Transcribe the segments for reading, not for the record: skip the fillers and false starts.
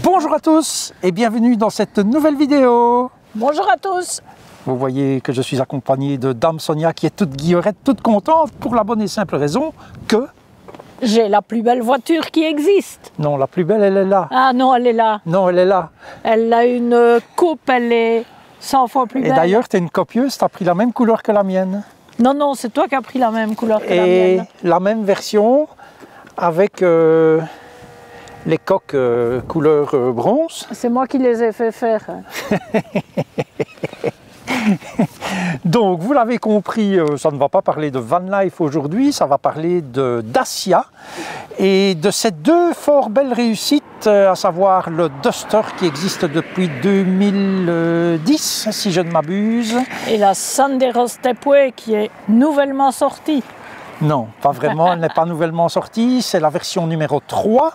Bonjour à tous et bienvenue dans cette nouvelle vidéo. Bonjour à tous. Vous voyez que je suis accompagné de Dame Sonia qui est toute guillerette, toute contente pour la bonne et simple raison que... J'ai la plus belle voiture qui existe. Non, la plus belle, elle est là. Ah non, elle est là. Non, elle est là. Elle a une coupe, elle est 100 fois plus belle. Et d'ailleurs, tu es une copieuse, tu as pris la même couleur que la mienne. Non, non, c'est toi qui as pris la même couleur que la Et mienne. la même version avec les coques couleur bronze. C'est moi qui les ai fait faire. Donc, vous l'avez compris, ça ne va pas parler de van life aujourd'hui, ça va parler de Dacia et de ces deux fort belles réussites, à savoir le Duster qui existe depuis 2010, si je ne m'abuse. Et la Sandero Stepway qui est nouvellement sortie. Non, pas vraiment, elle n'est pas nouvellement sortie, c'est la version numéro 3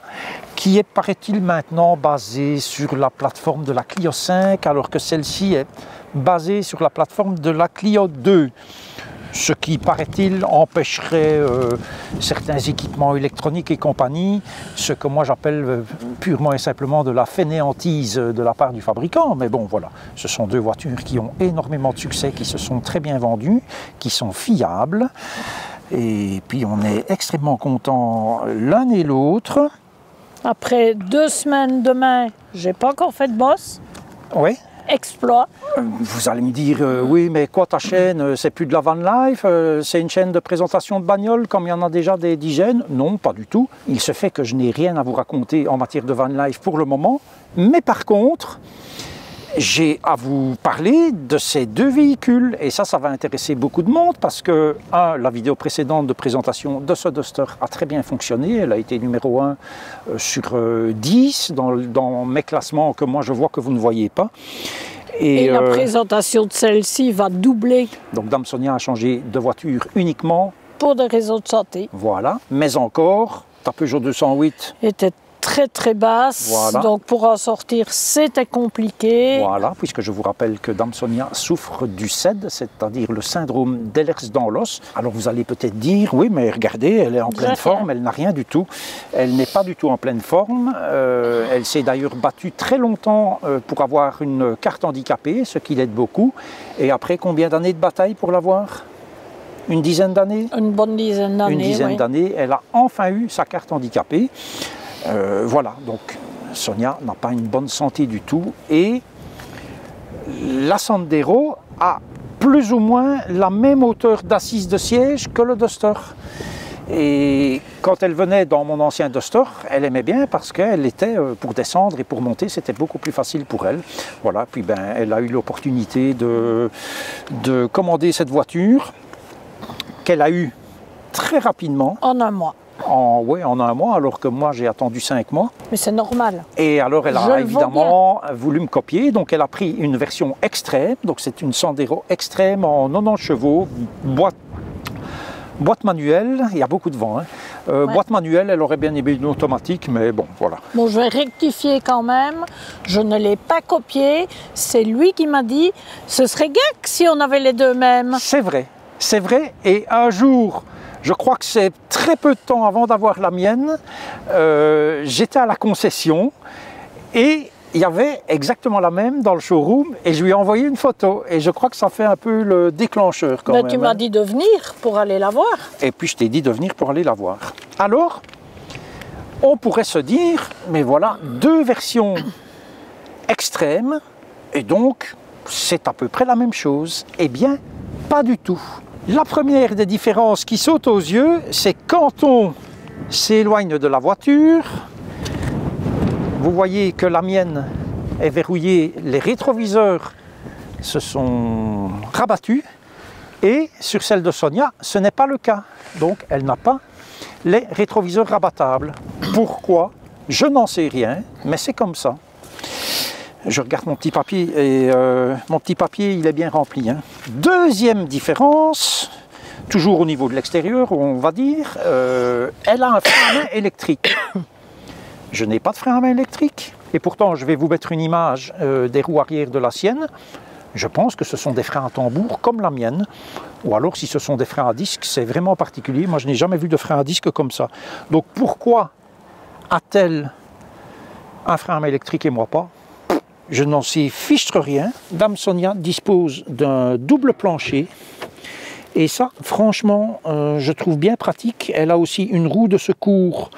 qui est, paraît-il, maintenant basée sur la plateforme de la Clio 5, alors que celle-ci est basée sur la plateforme de la Clio 2. Ce qui, paraît-il, empêcherait certains équipements électroniques et compagnie, ce que moi j'appelle purement et simplement de la fainéantise de la part du fabricant. Mais bon, voilà, ce sont deux voitures qui ont énormément de succès, qui se sont très bien vendues, qui sont fiables. Et puis on est extrêmement contents l'un et l'autre. Après 2 semaines demain, j'ai pas encore fait de boss. Oui. Exploit. Vous allez me dire, oui, mais quoi ta chaîne, c'est plus de la van life, c'est une chaîne de présentation de bagnoles comme il y en a déjà des dizaines? Non, pas du tout. Il se fait que je n'ai rien à vous raconter en matière de van life pour le moment, mais par contre, j'ai à vous parler de ces deux véhicules et ça va intéresser beaucoup de monde parce que, la vidéo précédente de présentation de ce Duster a très bien fonctionné. Elle a été numéro 1 sur 10 dans mes classements que moi je vois que vous ne voyez pas. Et la présentation de celle-ci va doubler. Donc Dame Sonia a changé de voiture uniquement pour des raisons de santé. Voilà, mais encore, ta Peugeot 208 était très basse, voilà. Donc pour en sortir c'était compliqué. Voilà, puisque je vous rappelle que Dame Sonia souffre du SED, c'est-à-dire le syndrome d'Ehlers dans l'os. Alors vous allez peut-être dire, oui mais regardez, elle est en pleine forme, elle n'a rien du tout. Elle n'est pas du tout en pleine forme, elle s'est d'ailleurs battue très longtemps pour avoir une carte handicapée, ce qui l'aide beaucoup. Et après combien d'années de bataille pour l'avoir ? Une dizaine d'années ? Une bonne dizaine d'années. Une dizaine d'années, elle a enfin eu sa carte handicapée. Voilà, donc Sonia n'a pas une bonne santé du tout et la Sandero a plus ou moins la même hauteur d'assise de siège que le Duster. Et quand elle venait dans mon ancien Duster, elle aimait bien parce qu'elle était, pour descendre et pour monter, c'était beaucoup plus facile pour elle. Voilà, puis elle a eu l'opportunité de commander cette voiture qu'elle a eue très rapidement. En un mois. Oui, en un mois, alors que moi j'ai attendu 5 mois. Mais c'est normal. Et alors elle a évidemment voulu me copier, donc elle a pris une version extrême, donc c'est une Sandero extrême en 90 chevaux, boîte manuelle, il y a beaucoup de vent. Hein. Boîte manuelle, elle aurait bien aimé une automatique, mais bon, voilà. Bon, je vais rectifier quand même, je ne l'ai pas copié, c'est lui qui m'a dit, ce serait gag si on avait les deux mêmes. C'est vrai, et un jour... Je crois que c'est très peu de temps avant d'avoir la mienne, j'étais à la concession et il y avait exactement la même dans le showroom et je lui ai envoyé une photo et je crois que ça fait un peu le déclencheur quand même. Tu m'as dit de venir pour aller la voir. Et puis je t'ai dit de venir pour aller la voir. Alors, on pourrait se dire, mais voilà, deux versions extrêmes et donc c'est à peu près la même chose. Eh bien, pas du tout. La première des différences qui saute aux yeux, c'est quand on s'éloigne de la voiture. Vous voyez que la mienne est verrouillée, les rétroviseurs se sont rabattus et sur celle de Sonia, ce n'est pas le cas. Donc elle n'a pas les rétroviseurs rabattables. Pourquoi? Je n'en sais rien, mais c'est comme ça. Je regarde mon petit papier et mon petit papier il est bien rempli. Hein. Deuxième différence, toujours au niveau de l'extérieur on va dire, elle a un frein à main électrique. Je n'ai pas de frein à main électrique et pourtant je vais vous mettre une image des roues arrière de la sienne. Je pense que ce sont des freins à tambour comme la mienne ou alors si ce sont des freins à disque c'est vraiment particulier. Moi je n'ai jamais vu de frein à disque comme ça. Donc pourquoi a-t-elle un frein à main électrique et moi pas. Je n'en sais fichtre rien. Dame Sonia dispose d'un double plancher. Et ça, franchement, je trouve bien pratique. Elle a aussi une roue de secours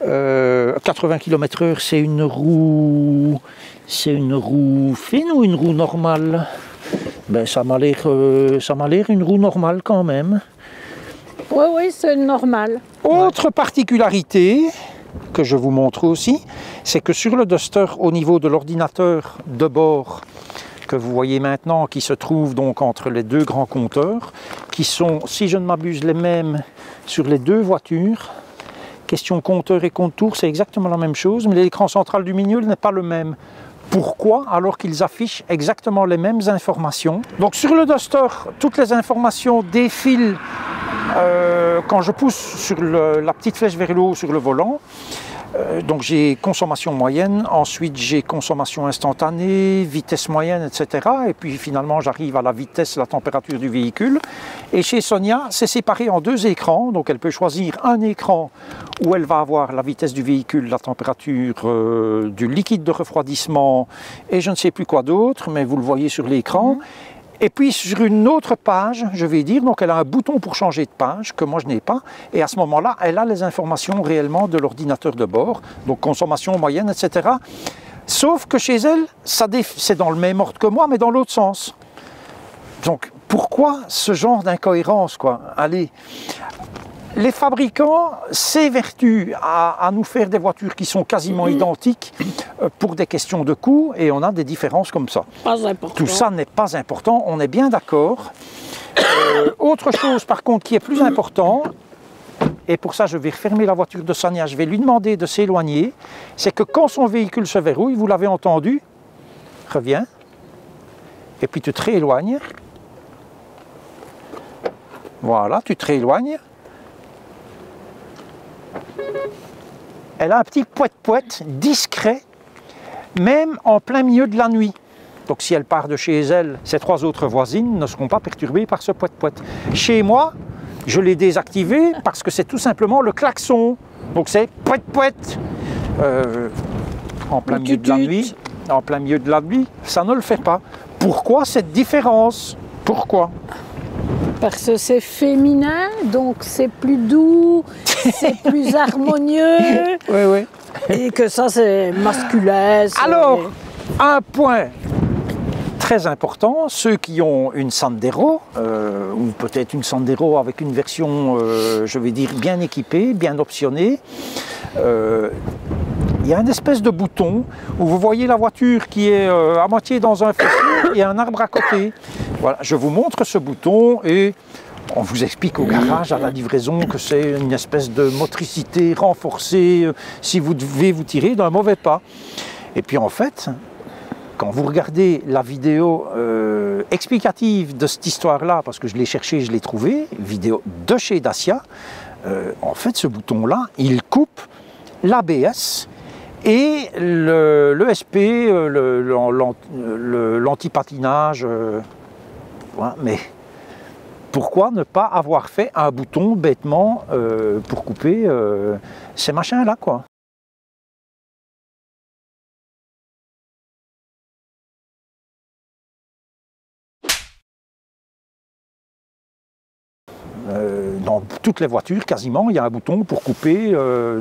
80 km/h. C'est une roue fine ou une roue normale? Ben, ça m'a l'air une roue normale quand même. Oui, oui, c'est normal. Autre particularité que je vous montre aussi, c'est que sur le Duster, au niveau de l'ordinateur de bord, que vous voyez maintenant, qui se trouve donc entre les deux grands compteurs, qui sont, si je ne m'abuse, les mêmes sur les deux voitures. Question compteur et compte-tour, c'est exactement la même chose, mais l'écran central du milieu n'est pas le même. Pourquoi? Alors qu'ils affichent exactement les mêmes informations. Donc sur le Duster, toutes les informations défilent quand je pousse sur la petite flèche vers le haut sur le volant. Donc j'ai consommation moyenne, ensuite j'ai consommation instantanée, vitesse moyenne, etc. Et puis finalement j'arrive à la vitesse, la température du véhicule. Et chez Sonia, c'est séparé en deux écrans, donc elle peut choisir un écran où elle va avoir la vitesse du véhicule, la température du liquide de refroidissement et je ne sais plus quoi d'autre, mais vous le voyez sur l'écran. Et puis sur une autre page, je vais dire, donc elle a un bouton pour changer de page, que moi je n'ai pas, et à ce moment-là, elle a les informations réellement de l'ordinateur de bord, donc consommation moyenne, etc. Sauf que chez elle, c'est dans le même ordre que moi, mais dans l'autre sens. Donc pourquoi ce genre d'incohérence, quoi? Allez, les fabricants s'évertuent à nous faire des voitures qui sont quasiment identiques pour des questions de coût et on a des différences comme ça. Pas important. Tout ça n'est pas important, on est bien d'accord. Autre chose par contre qui est plus important, et pour ça je vais refermer la voiture de Sonia, je vais lui demander de s'éloigner, c'est que quand son véhicule se verrouille, vous l'avez entendu, reviens, et puis tu te rééloignes. Voilà, tu te rééloignes. Elle a un petit poète-poète discret, même en plein milieu de la nuit. Donc si elle part de chez elle, ses trois autres voisines ne seront pas perturbées par ce poète-poète. Chez moi, je l'ai désactivé parce que c'est tout simplement le klaxon. Donc c'est poète-poète. En plein milieu de la nuit, en plein milieu de la nuit, ça ne le fait pas. Pourquoi cette différence? Pourquoi? Parce que c'est féminin, donc c'est plus doux, c'est plus harmonieux. Oui, oui. Et que ça, c'est masculin. Alors, un point très important, ceux qui ont une Sandero, ou peut-être une Sandero avec une version, je vais dire, bien équipée, bien optionnée, il y a une espèce de bouton où vous voyez la voiture qui est à moitié dans un fossé et un arbre à côté. Voilà, je vous montre ce bouton et on vous explique au garage à la livraison que c'est une espèce de motricité renforcée si vous devez vous tirer d'un mauvais pas. Et puis en fait, quand vous regardez la vidéo explicative de cette histoire-là, parce que je l'ai cherché, je l'ai trouvé, vidéo de chez Dacia, en fait ce bouton-là, il coupe l'ABS et l'ESP, l'anti-patinage. Voilà, mais pourquoi ne pas avoir fait un bouton bêtement pour couper ces machins-là, quoi? Dans toutes les voitures, quasiment, il y a un bouton pour couper,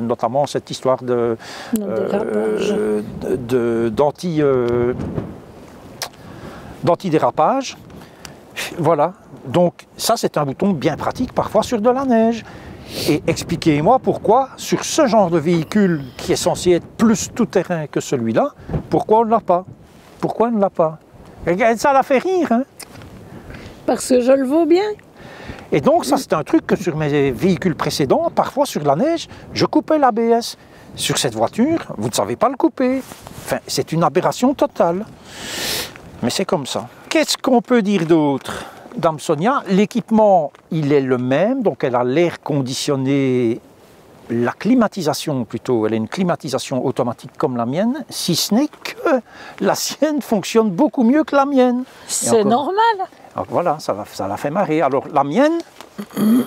notamment cette histoire d'anti-dérapage. Voilà, donc ça c'est un bouton bien pratique, parfois sur de la neige. Et expliquez-moi pourquoi, sur ce genre de véhicule qui est censé être plus tout-terrain que celui-là, pourquoi on ne l'a pas? Pourquoi on ne l'a pas? Et ça la fait rire, hein? Parce que je le vaux bien. Et donc ça c'est un truc que sur mes véhicules précédents, parfois sur la neige, je coupais l'ABS. Sur cette voiture, vous ne savez pas le couper. Enfin, c'est une aberration totale. Mais c'est comme ça. Qu'est-ce qu'on peut dire d'autre? Dame Sonia, l'équipement, il est le même, donc elle a l'air conditionné, la climatisation plutôt, elle a une climatisation automatique comme la mienne, si ce n'est que la sienne fonctionne beaucoup mieux que la mienne. C'est normal. Donc voilà, ça la fait marrer. Alors la mienne,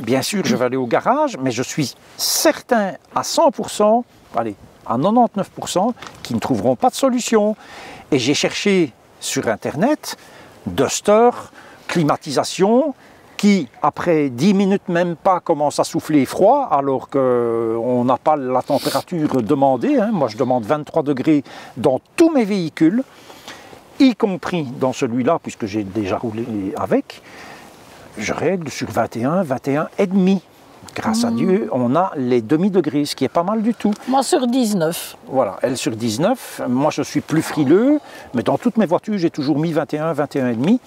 bien sûr, je vais aller au garage, mais je suis certain à 100%, allez, à 99% qui ne trouveront pas de solution. Et j'ai cherché sur Internet, Duster, climatisation, qui après 10 minutes même pas commence à souffler froid alors qu'on n'a pas la température demandée. Hein. Moi je demande 23 degrés dans tous mes véhicules, y compris dans celui-là puisque j'ai déjà roulé avec. Je règle sur 21, 21 et demi. Grâce à Dieu, on a les demi-degrés, ce qui est pas mal du tout. Moi sur 19. Voilà, elle sur 19. Moi je suis plus frileux, mais dans toutes mes voitures j'ai toujours mis 21, 21 et demi.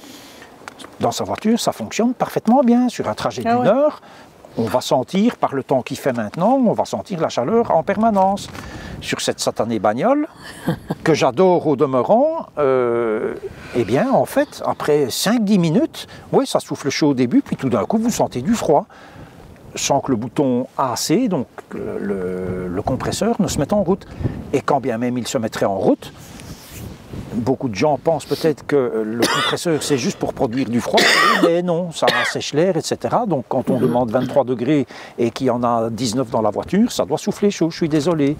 Dans sa voiture, ça fonctionne parfaitement bien. Sur un trajet d'une heure, on va sentir, par le temps qu'il fait maintenant, on va sentir la chaleur en permanence. Sur cette satanée bagnole, que j'adore au demeurant, eh bien, en fait, après 5-10 minutes, oui, ça souffle chaud au début, puis tout d'un coup, vous sentez du froid. Sans que le bouton AC, donc le compresseur, ne se mette en route. Et quand bien même il se mettrait en route, beaucoup de gens pensent peut-être que le compresseur c'est juste pour produire du froid, mais non, ça sèche l'air, etc. Donc quand on demande 23 degrés et qu'il y en a 19 dans la voiture, ça doit souffler chaud, je suis désolé.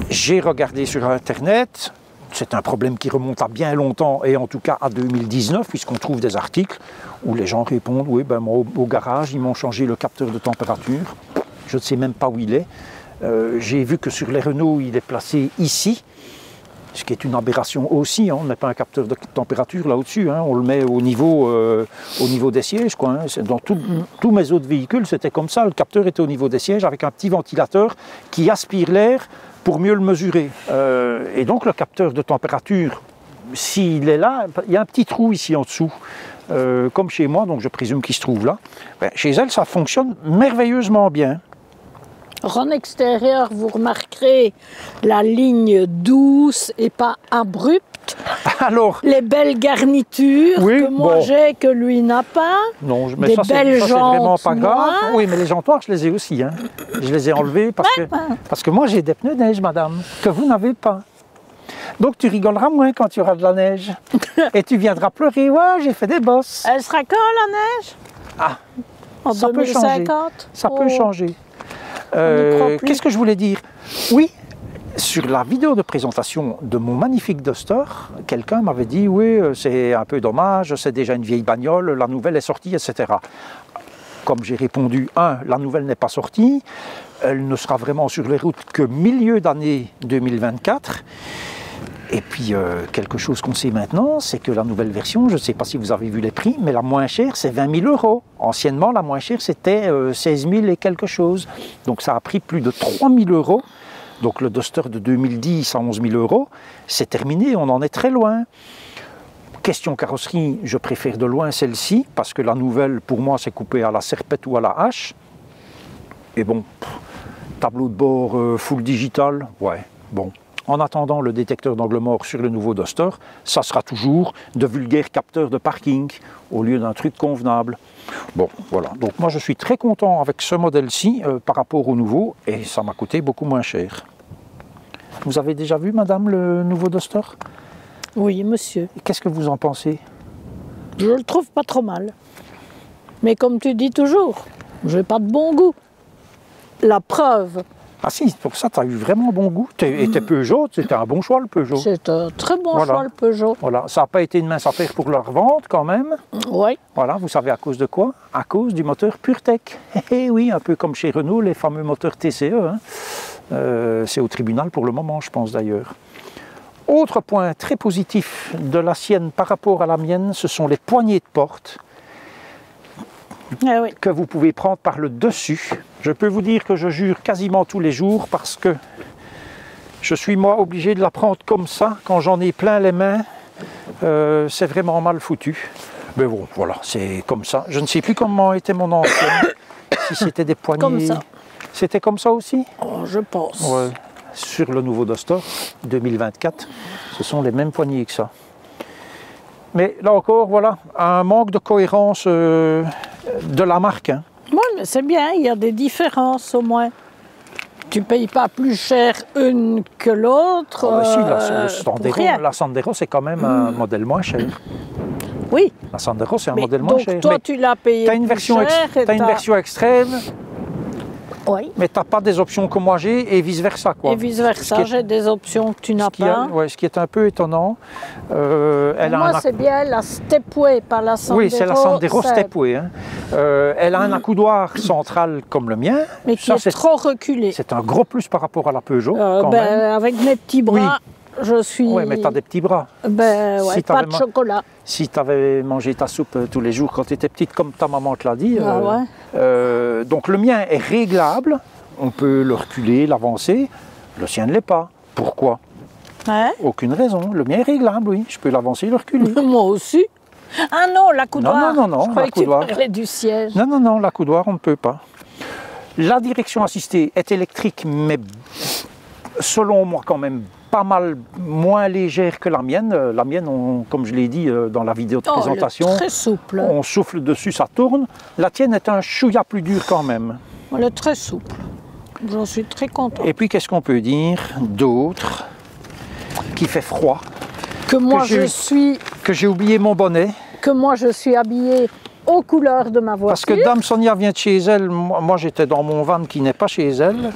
J'ai regardé sur Internet, c'est un problème qui remonte à bien longtemps et en tout cas à 2019, puisqu'on trouve des articles où les gens répondent, oui, ben moi au garage, ils m'ont changé le capteur de température, je ne sais même pas où il est. J'ai vu que sur les Renault, il est placé ici, ce qui est une aberration aussi, hein. On ne met pas un capteur de température là au-dessus, hein. On le met au niveau des sièges, quoi, hein. Dans tous mes autres véhicules, c'était comme ça, le capteur était au niveau des sièges avec un petit ventilateur qui aspire l'air pour mieux le mesurer. Et donc le capteur de température, s'il est là, il y a un petit trou ici en dessous, comme chez moi, donc je présume qu'il se trouve là. Ben, chez elle, ça fonctionne merveilleusement bien. En extérieur, vous remarquerez la ligne douce et pas abrupte. Alors, les belles garnitures que moi j'ai, que lui n'a pas. Non, mais des ça belles c'est vraiment pas grave. noires. Oui, mais les jantes noires, je les ai aussi. Hein. Je les ai enlevées parce que moi j'ai des pneus neige, madame, que vous n'avez pas. Donc tu rigoleras moins quand tu auras de la neige. Et tu viendras pleurer, ouais, j'ai fait des bosses. Elle sera quand la neige? Ah, en ça 2050? peut changer. Ça peut changer. Qu'est-ce que je voulais dire? Oui, sur la vidéo de présentation de mon magnifique Duster, quelqu'un m'avait dit, oui, c'est un peu dommage, c'est déjà une vieille bagnole, la nouvelle est sortie, etc. Comme j'ai répondu, la nouvelle n'est pas sortie, elle ne sera vraiment sur les routes que milieu d'année 2024. Et puis, quelque chose qu'on sait maintenant, c'est que la nouvelle version, je ne sais pas si vous avez vu les prix, mais la moins chère, c'est 20 000 €. Anciennement, la moins chère, c'était 16 000 et quelque chose. Donc, ça a pris plus de 3 000 €. Donc, le Duster de 2010 à 11 000 €, c'est terminé, on en est très loin. Question carrosserie, je préfère de loin celle-ci, parce que la nouvelle, pour moi, c'est coupé à la serpette ou à la hache. Et bon, tableau de bord full digital, ouais, bon. En attendant le détecteur d'angle mort sur le nouveau Duster, ça sera toujours de vulgaires capteurs de parking au lieu d'un truc convenable. Bon, voilà. Donc moi je suis très content avec ce modèle-ci par rapport au nouveau et ça m'a coûté beaucoup moins cher. Vous avez déjà vu, madame, le nouveau Duster? Oui, monsieur. Qu'est-ce que vous en pensez? Je le trouve pas trop mal. Mais comme tu dis toujours, je n'ai pas de bon goût. La preuve. Ah si, pour ça, tu as eu vraiment bon goût. Et tes Peugeot, c'était un bon choix, le Peugeot. C'est un très bon choix, le Peugeot. Voilà, ça n'a pas été une mince affaire pour la revente, quand même. Oui. Voilà, vous savez à cause de quoi? À cause du moteur PureTech. Eh oui, un peu comme chez Renault, les fameux moteurs TCE. Hein. C'est au tribunal pour le moment, je pense d'ailleurs. Autre point très positif de la sienne par rapport à la mienne, ce sont les poignées de porte. Que vous pouvez prendre par le dessus. Je peux vous dire que je jure quasiment tous les jours parce que je suis moi obligé de la prendre comme ça quand j'en ai plein les mains. C'est vraiment mal foutu. Mais bon, voilà, c'est comme ça. Je ne sais plus comment était mon ancienne. Si c'était des poignées. Comme ça. C'était comme ça aussi? Oh, je pense. Ouais. Sur le nouveau Duster 2024, ce sont les mêmes poignées que ça. Mais là encore, voilà, un manque de cohérence de la marque. Hein. Oui, mais c'est bien, il y a des différences au moins. Tu ne payes pas plus cher une que l'autre. La Sandero, c'est quand même un modèle moins cher. Oui. La Sandero, c'est un modèle moins cher. Donc toi, tu l'as payé Tu as une version extrême Oui. Mais tu n'as pas des options que moi j'ai et vice-versa, quoi. Et vice-versa, j'ai des options que tu n'as pas. Ouais, ce qui est un peu étonnant. Moi, c'est bien la Stepway, pas la Sandero. Oui, c'est la Sandero Stepway. Hein. Elle a un accoudoir central comme le mien. Mais qui est trop reculé. C'est un gros plus par rapport à la Peugeot, quand même. Avec mes petits bras, je suis... Oui, mais tu as des petits bras. Ben ouais, pas de chocolat. Si tu avais mangé ta soupe tous les jours quand tu étais petite, comme ta maman te l'a dit. Donc le mien est réglable. On peut le reculer, l'avancer. Le sien ne l'est pas. Pourquoi? Aucune raison. Le mien est réglable, oui. Je peux l'avancer et le reculer. Moi aussi. Ah non, la coudoir. Non, je croyais que tu parlais du siège. Non, la coudoir, on ne peut pas. La direction assistée est électrique, mais selon moi quand même pas mal moins légère que la mienne. La mienne, comme je l'ai dit dans la vidéo de présentation, très souple. On souffle dessus, ça tourne. La tienne est un chouïa plus dur quand même. Elle est très souple. J'en suis très content. Et puis qu'est-ce qu'on peut dire d'autre? Qui fait froid. Que j'ai oublié mon bonnet. Que moi je suis habillée aux couleurs de ma voiture. Parce que Dame Sonia vient de chez elle, moi j'étais dans mon van qui n'est pas chez elle.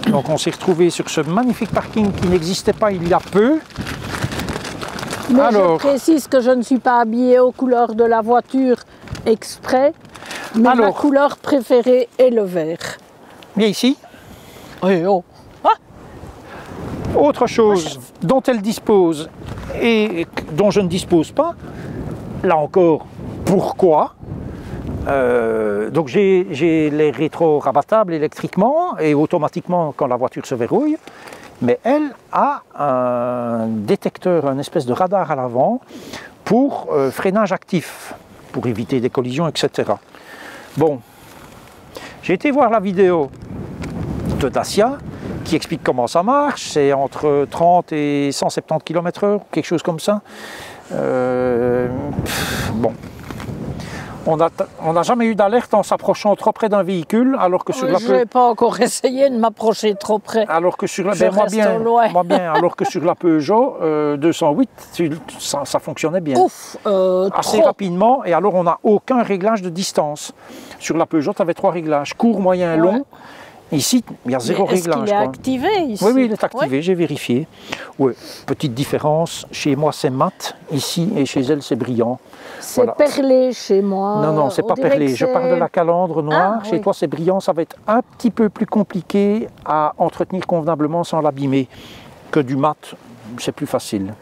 Donc on s'est retrouvé sur ce magnifique parking qui n'existait pas il y a peu. Mais je précise que je ne suis pas habillée aux couleurs de la voiture exprès, mais ma couleur préférée est le vert. Viens ici. Oui, oh. Autre chose dont elle dispose et dont je ne dispose pas, là encore, pourquoi? Donc j'ai les rétros rabattables électriquement et automatiquement quand la voiture se verrouille, mais elle a un détecteur, un espèce de radar à l'avant pour freinage actif, pour éviter des collisions, etc. Bon, j'ai été voir la vidéo de Dacia qui explique comment ça marche, c'est entre 30 et 170 km/h, quelque chose comme ça. Bon. On n'a jamais eu d'alerte en s'approchant trop près d'un véhicule, alors que sur la je n'ai pas encore essayé de m'approcher trop près. Alors que sur la moi bien, alors que sur la Peugeot 208, ça fonctionnait bien. Ouf, assez rapidement, et alors on n'a aucun réglage de distance. Sur la Peugeot, tu avais 3 réglages, court, moyen, long. Ici, il y a 0 réglage. Est-ce qu'il est activé ici? Oui, il est activé, j'ai vérifié. Ouais, petite différence, chez moi c'est mat, ici, et chez elle c'est brillant. C'est perlé chez moi. Non, c'est pas perlé. Je parle de la calandre noire. Chez toi, c'est brillant. Ça va être un petit peu plus compliqué à entretenir convenablement sans l'abîmer. Que du mat, c'est plus facile.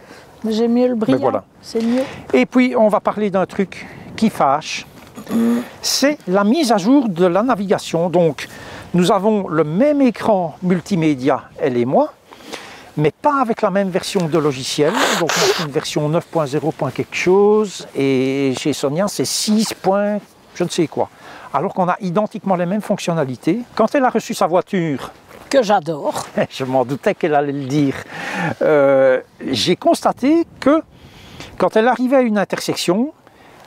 J'ai mieux le brillant. Voilà. C'est mieux. Et puis, on va parler d'un truc qui fâche. C'est la mise à jour de la navigation. Donc, nous avons le même écran multimédia, elle et moi, mais pas avec la même version de logiciel. Donc moi, c'est une version 9.0. quelque chose, et chez Sonia, c'est 6. je ne sais quoi. Alors qu'on a identiquement les mêmes fonctionnalités. Quand elle a reçu sa voiture, que j'adore, je m'en doutais qu'elle allait le dire, j'ai constaté que quand elle arrivait à une intersection,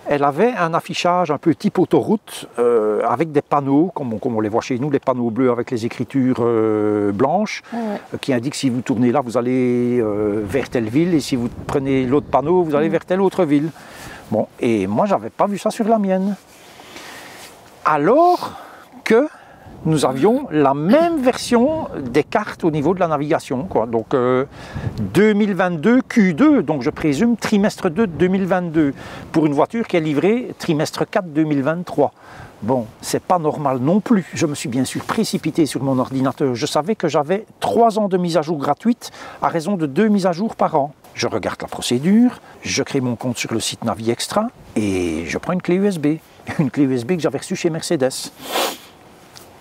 elle avait un affichage un peu type autoroute avec des panneaux, comme on les voit chez nous, les panneaux bleus avec les écritures blanches, qui indiquent si vous tournez là, vous allez vers telle ville, et si vous prenez l'autre panneau, vous allez vers telle autre ville. Bon, et moi, j'avais pas vu ça sur la mienne. Alors que nous avions la même version des cartes au niveau de la navigation, quoi. Donc 2022 Q2, donc je présume trimestre 2 2022, pour une voiture qui est livrée trimestre 4 2023. Bon, c'est pas normal non plus. Je me suis bien sûr précipité sur mon ordinateur. Je savais que j'avais 3 ans de mise à jour gratuite à raison de 2 mises à jour par an. Je regarde la procédure, je crée mon compte sur le site Navi Extra et je prends une clé USB. Une clé USB que j'avais reçue chez Mercedes,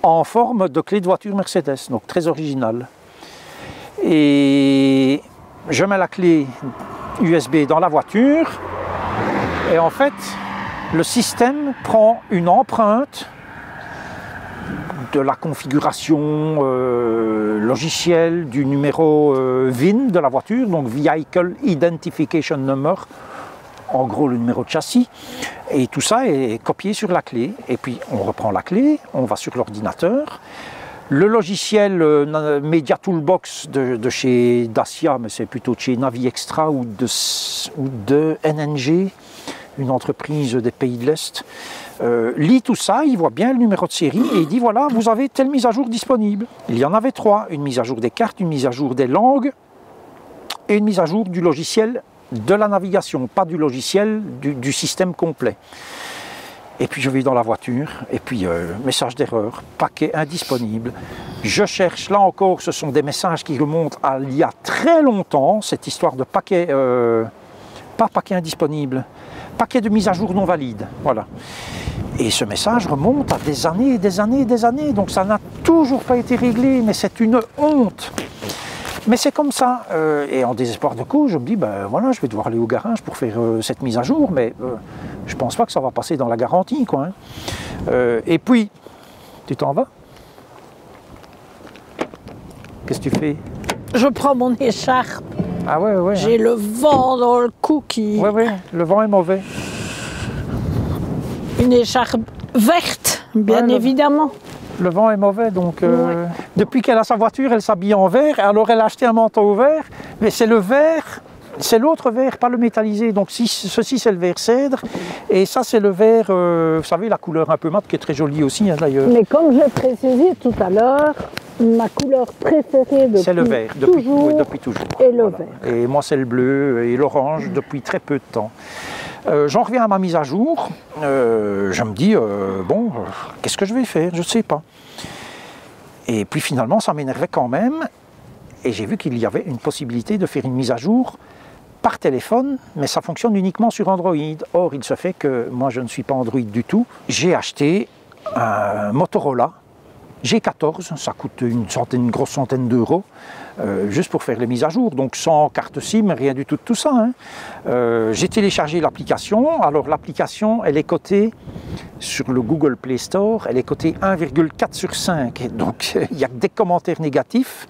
en forme de clé de voiture Mercedes, donc très originale. Et je mets la clé USB dans la voiture et en fait, le système prend une empreinte de la configuration logicielle du numéro VIN de la voiture, donc Vehicle Identification Number, en gros le numéro de châssis, et tout ça est copié sur la clé. Et puis on reprend la clé, on va sur l'ordinateur. Le logiciel Media Toolbox de chez Dacia, mais c'est plutôt de chez Navi Extra ou de NNG, une entreprise des pays de l'Est, lit tout ça, il voit bien le numéro de série et il dit voilà, vous avez telle mise à jour disponible. Il y en avait 3, une mise à jour des cartes, une mise à jour des langues et une mise à jour du logiciel de la navigation, pas du logiciel du système complet. Et puis je vais dans la voiture, et puis message d'erreur, paquet indisponible. Je cherche, là encore, ce sont des messages qui remontent à il y a très longtemps, cette histoire de paquet, pas paquet indisponible, paquet de mise à jour non valide, voilà. Et ce message remonte à des années et des années et des années, donc ça n'a toujours pas été réglé, mais c'est une honte. Mais c'est comme ça, et en désespoir de cause, je me dis, ben voilà, je vais devoir aller au garage pour faire cette mise à jour, mais je pense pas que ça va passer dans la garantie, quoi. Hein. Et puis, tu t'en vas? Qu'est-ce que tu fais? Je prends mon écharpe. Ah ouais, ouais. J'ai le vent dans le cou qui... Ouais, ouais, le vent est mauvais. Une écharpe verte, bien évidemment. Le vent est mauvais, donc Ouais. depuis qu'elle a sa voiture, elle s'habille en vert. Alors elle a acheté un manteau vert, mais c'est le vert, c'est l'autre vert, pas le métallisé. Donc ceci c'est le vert cèdre, et ça c'est le vert, vous savez, la couleur un peu mate qui est très jolie aussi, hein, d'ailleurs. Mais comme j'ai précisé tout à l'heure, ma couleur préférée depuis c'est le vert, depuis toujours. Et le Voilà. vert. Et moi c'est le bleu et l'orange depuis très peu de temps. J'en reviens à ma mise à jour, je me dis, bon, qu'est-ce que je vais faire? Je ne sais pas. Et puis finalement, ça m'énervait quand même, et j'ai vu qu'il y avait une possibilité de faire une mise à jour par téléphone, mais ça fonctionne uniquement sur Android. Or, il se fait que moi, je ne suis pas Android du tout. J'ai acheté un Motorola G14, ça coûte une grosse centaine d'euros, juste pour faire les mises à jour, donc sans carte SIM, rien du tout de tout ça. Hein. J'ai téléchargé l'application, alors l'application elle est cotée sur le Google Play Store, elle est cotée 1,4 sur 5, donc il n'y a que des commentaires négatifs.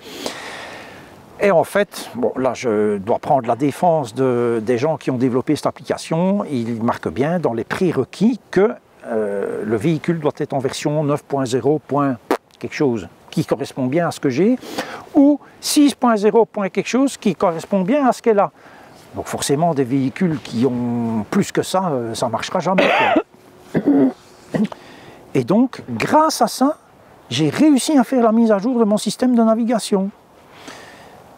Et en fait, bon, là je dois prendre la défense des gens qui ont développé cette application, ils marquent bien dans les prérequis que le véhicule doit être en version 9.0. Quelque chose qui correspond bien à ce que j'ai, ou 6.0. Quelque chose qui correspond bien à ce qu'elle a. Donc forcément, des véhicules qui ont plus que ça, ça ne marchera jamais. Et donc, grâce à ça, j'ai réussi à faire la mise à jour de mon système de navigation.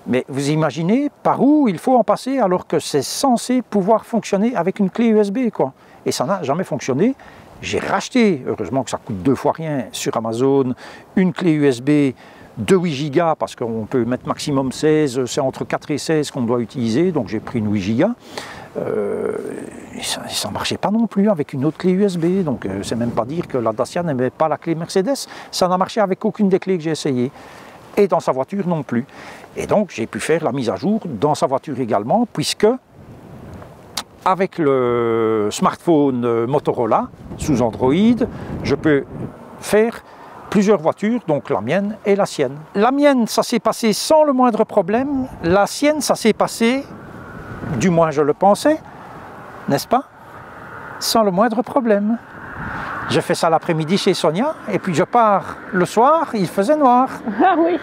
Mais vous imaginez par où il faut en passer alors que c'est censé pouvoir fonctionner avec une clé USB, quoi. Et ça n'a jamais fonctionné. J'ai racheté, heureusement que ça coûte 2 fois rien, sur Amazon, une clé USB de 8 Go, parce qu'on peut mettre maximum 16, c'est entre 4 et 16 qu'on doit utiliser, donc j'ai pris une 8 Go. Ça ne marchait pas non plus avec une autre clé USB, donc c'est même pas dire que la Dacia n'aimait pas la clé Mercedes, ça n'a marché avec aucune des clés que j'ai essayées, et dans sa voiture non plus. Et donc j'ai pu faire la mise à jour dans sa voiture également, puisque avec le smartphone Motorola, sous Android, je peux faire plusieurs voitures, donc la mienne et la sienne. La mienne, ça s'est passé sans le moindre problème. La sienne, ça s'est passé, du moins je le pensais, n'est-ce pas? Sans le moindre problème. Je fais ça l'après-midi chez Sonia, et puis je pars le soir, il faisait noir. Ah oui.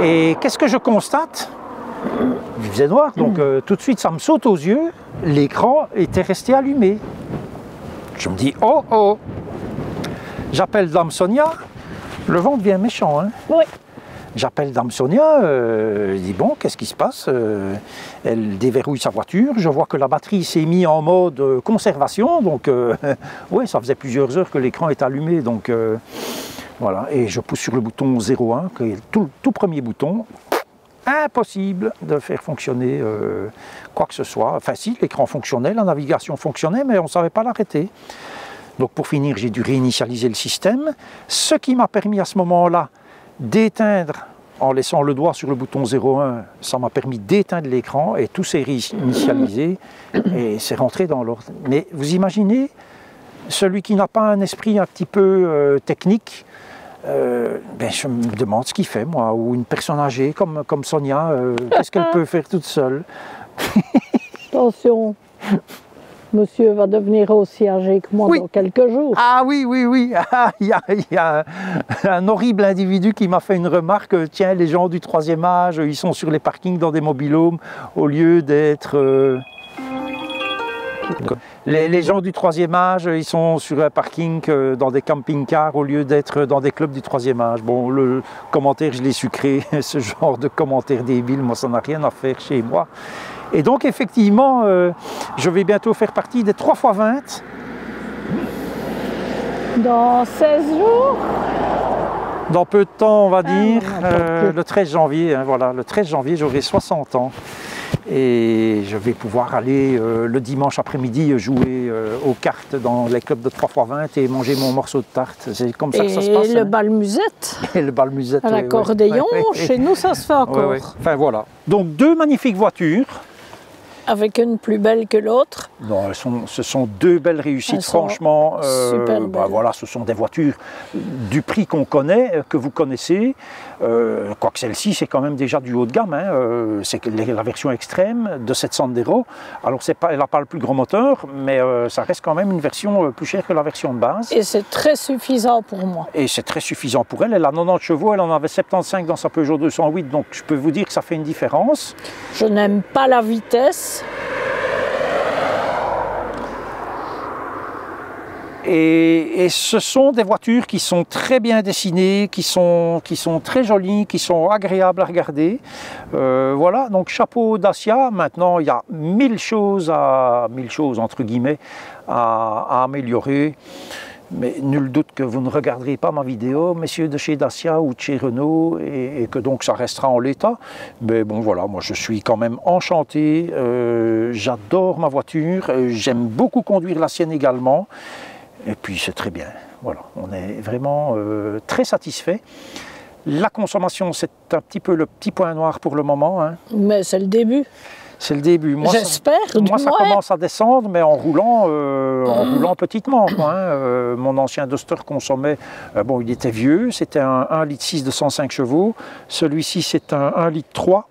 Et qu'est-ce que je constate? Il faisait noir, donc tout de suite ça me saute aux yeux, l'écran était resté allumé. Je me dis, oh oh, j'appelle Dame Sonia, le vent devient méchant. Hein. Oui. J'appelle Dame Sonia, je dis bon, qu'est-ce qui se passe? Elle déverrouille sa voiture, je vois que la batterie s'est mise en mode conservation, donc ouais, ça faisait plusieurs heures que l'écran est allumé, donc voilà, et je pousse sur le bouton 01, qui est le tout premier bouton. Impossible de faire fonctionner quoi que ce soit. Enfin si, l'écran fonctionnait, la navigation fonctionnait, mais on ne savait pas l'arrêter. Donc pour finir, j'ai dû réinitialiser le système, ce qui m'a permis à ce moment-là d'éteindre, en laissant le doigt sur le bouton 01, ça m'a permis d'éteindre l'écran et tout s'est réinitialisé et c'est rentré dans l'ordre. Mais vous imaginez, celui qui n'a pas un esprit un petit peu technique, ben je me demande ce qu'il fait, moi, ou une personne âgée comme Sonia, qu'est-ce qu'elle peut faire toute seule? Attention, monsieur va devenir aussi âgé que moi oui. dans quelques jours. Ah oui, oui, oui, il y a un horrible individu qui m'a fait une remarque, tiens, les gens du 3e âge, ils sont sur les parkings dans des mobil-homes, au lieu d'être... Les gens du 3e âge, ils sont sur un parking dans des camping-cars au lieu d'être dans des clubs du 3e âge. Bon, le commentaire, je l'ai sucré, ce genre de commentaire débile, moi ça n'a rien à faire chez moi. Et donc effectivement, je vais bientôt faire partie des 3x20. Dans 16 jours? Dans peu de temps, on va dire, le 13 janvier, hein, voilà, le 13 janvier, j'aurai 60 ans. Et je vais pouvoir aller le dimanche après-midi jouer aux cartes dans les clubs de 3x20 et manger mon morceau de tarte. C'est comme ça que ça se passe. Et le bal musette. Et le bal musette. À l'accordéon, chez nous, ça se fait encore. Enfin voilà. Donc 2 magnifiques voitures. Avec une plus belle que l'autre. Non, ce sont 2 belles réussites, franchement. Super belles. Voilà, ce sont des voitures du prix qu'on connaît, que vous connaissez. Quoique celle-ci, c'est quand même déjà du haut de gamme. Hein. C'est la version extrême de cette Sandero. Alors, elle n'a pas le plus gros moteur, mais ça reste quand même une version plus chère que la version de base. Et c'est très suffisant pour moi. Et c'est très suffisant pour elle. Elle a 90 chevaux, elle en avait 75 dans sa Peugeot 208, donc je peux vous dire que ça fait une différence. Je n'aime pas la vitesse. Et ce sont des voitures qui sont très bien dessinées, qui sont très jolies, qui sont agréables à regarder. Voilà, donc chapeau Dacia. Maintenant, il y a 1000 choses entre guillemets à améliorer. Mais nul doute que vous ne regarderez pas ma vidéo, messieurs de chez Dacia ou de chez Renault, et que donc ça restera en l'état. Mais bon voilà, moi je suis quand même enchanté, j'adore ma voiture, j'aime beaucoup conduire la sienne également, et puis c'est très bien. Voilà, on est vraiment très satisfait. La consommation, c'est un petit peu le petit point noir pour le moment. Hein. Mais c'est le début. C'est le début. J'espère. Moi, ça commence à descendre, mais en roulant petitement. Quoi, hein. Mon ancien Duster consommait, bon, il était vieux, c'était un 1,6 litre de 105 chevaux. Celui-ci, c'est un 1,3 litre.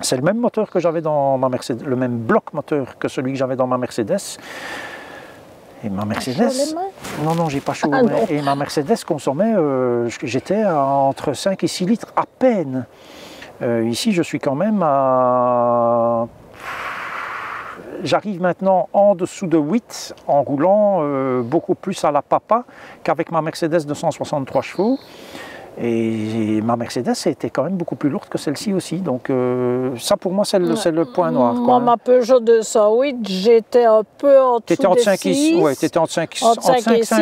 C'est le même moteur que j'avais dans ma Mercedes, le même bloc moteur que celui que j'avais dans ma Mercedes. Et ma Mercedes, non, j'ai pas chaud. Et ma Mercedes consommait, j'étais entre 5 et 6 litres à peine. Ici, je suis quand même à... J'arrive maintenant en dessous de 8 en roulant beaucoup plus à la papa qu'avec ma Mercedes de 163 chevaux. Et ma Mercedes était quand même beaucoup plus lourde que celle-ci aussi. Donc ça, pour moi, c'est le point noir. Moi, ma Peugeot 208, j'étais un peu en dessous de 6. Oui, tu étais entre 5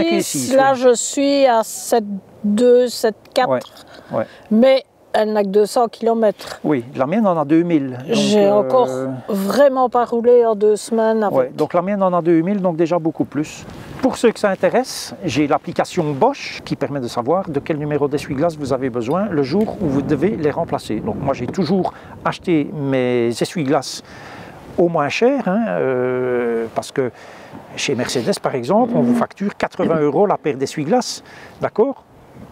et 6. Là, je suis à 7,2, 7,4. Ouais. Mais elle n'a que 200 km. Oui, la mienne en a 2000. J'ai encore vraiment pas roulé en 2 semaines avec. Ouais, donc la mienne en a 2000, donc déjà beaucoup plus. Pour ceux que ça intéresse, j'ai l'application Bosch qui permet de savoir de quel numéro d'essuie-glace vous avez besoin le jour où vous devez les remplacer. Donc moi j'ai toujours acheté mes essuie-glaces au moins cher, hein, parce que chez Mercedes par exemple, on vous facture 80 € la paire d'essuie-glaces, d'accord ?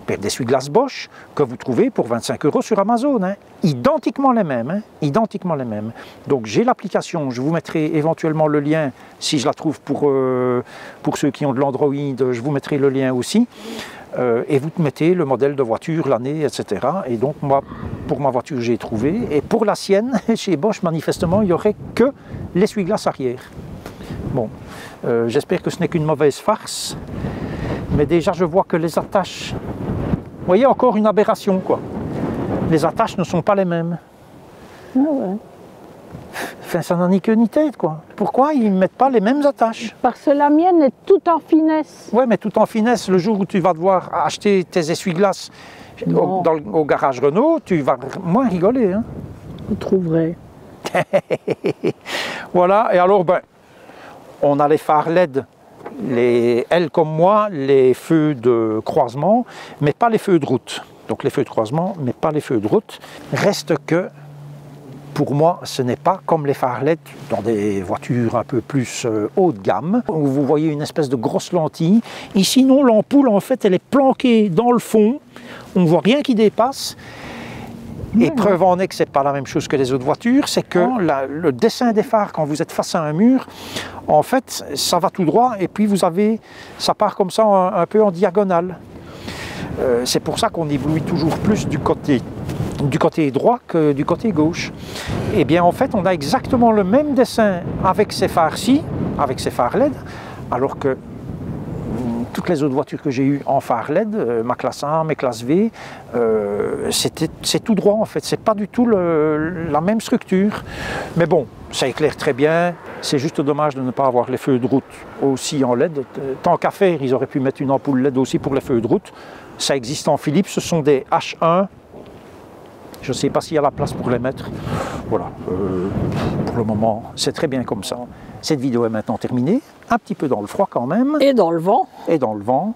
Paire d'essuie-glaces Bosch que vous trouvez pour 25 € sur Amazon, hein. Identiquement les mêmes, hein. Identiquement les mêmes. Donc j'ai l'application, je vous mettrai éventuellement le lien si je la trouve pour ceux qui ont de l'Android, je vous mettrai le lien aussi. Et vous mettez le modèle de voiture, l'année, etc. Et donc moi, pour ma voiture, j'ai trouvé. Et pour la sienne, chez Bosch, manifestement, il n'y aurait que l'essuie-glace arrière. Bon, j'espère que ce n'est qu'une mauvaise farce. Mais déjà, je vois que les attaches... Vous voyez, encore une aberration, quoi. Les attaches ne sont pas les mêmes. Ah ouais. Enfin, ça n'a ni queue ni tête, quoi. Pourquoi ils ne mettent pas les mêmes attaches? Parce que la mienne est toute en finesse. Oui, mais tout en finesse, le jour où tu vas devoir acheter tes essuie-glaces au garage Renault, tu vas moins rigoler. Hein. Vous trouverez. Voilà, et alors, ben, on a les phares LED. Elle comme moi, les feux de croisement, mais pas les feux de route. Donc les feux de croisement, mais pas les feux de route. Reste que, pour moi, ce n'est pas comme les phares LED dans des voitures un peu plus haut de gamme, où vous voyez une espèce de grosse lentille. Ici, non, l'ampoule, en fait, elle est planquée dans le fond. On ne voit rien qui dépasse. Et preuve en est que ce n'est pas la même chose que les autres voitures, c'est que le dessin des phares, quand vous êtes face à un mur, en fait, ça va tout droit et puis ça part comme ça un peu en diagonale. C'est pour ça qu'on éblouit toujours plus du côté droit que du côté gauche. Et bien en fait, on a exactement le même dessin avec ces phares-ci, avec ses phares LED, alors que toutes les autres voitures que j'ai eues en phare LED, ma classe A, mes classes V, c'est tout droit en fait, c'est pas du tout la même structure. Mais bon, ça éclaire très bien, c'est juste dommage de ne pas avoir les feux de route aussi en LED. Tant qu'à faire, ils auraient pu mettre une ampoule LED aussi pour les feux de route. Ça existe en Philips, ce sont des H1. Je ne sais pas s'il y a la place pour les mettre. Voilà, pour le moment, c'est très bien comme ça. Cette vidéo est maintenant terminée, un petit peu dans le froid quand même. Et dans le vent. Et dans le vent.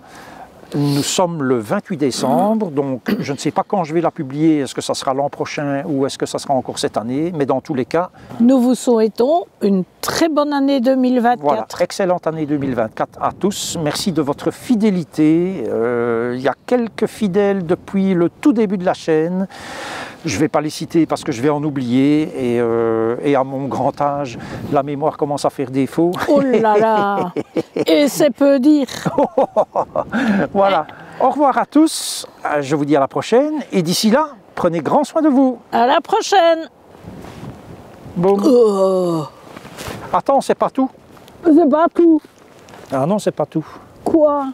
Nous sommes le 28 décembre, donc je ne sais pas quand je vais la publier, est-ce que ça sera l'an prochain ou est-ce que ça sera encore cette année, mais dans tous les cas... Nous vous souhaitons une très bonne année 2024. Voilà, excellente année 2024 à tous. Merci de votre fidélité. Il y a quelques fidèles depuis le tout début de la chaîne. Je ne vais pas les citer parce que je vais en oublier et à mon grand âge, la mémoire commence à faire défaut. Oh là là. Et c'est peu dire. Voilà. Au revoir à tous. Je vous dis à la prochaine. Et d'ici là, prenez grand soin de vous. À la prochaine. Bon. Attends, c'est pas tout. C'est pas tout. Ah non, c'est pas tout. Quoi?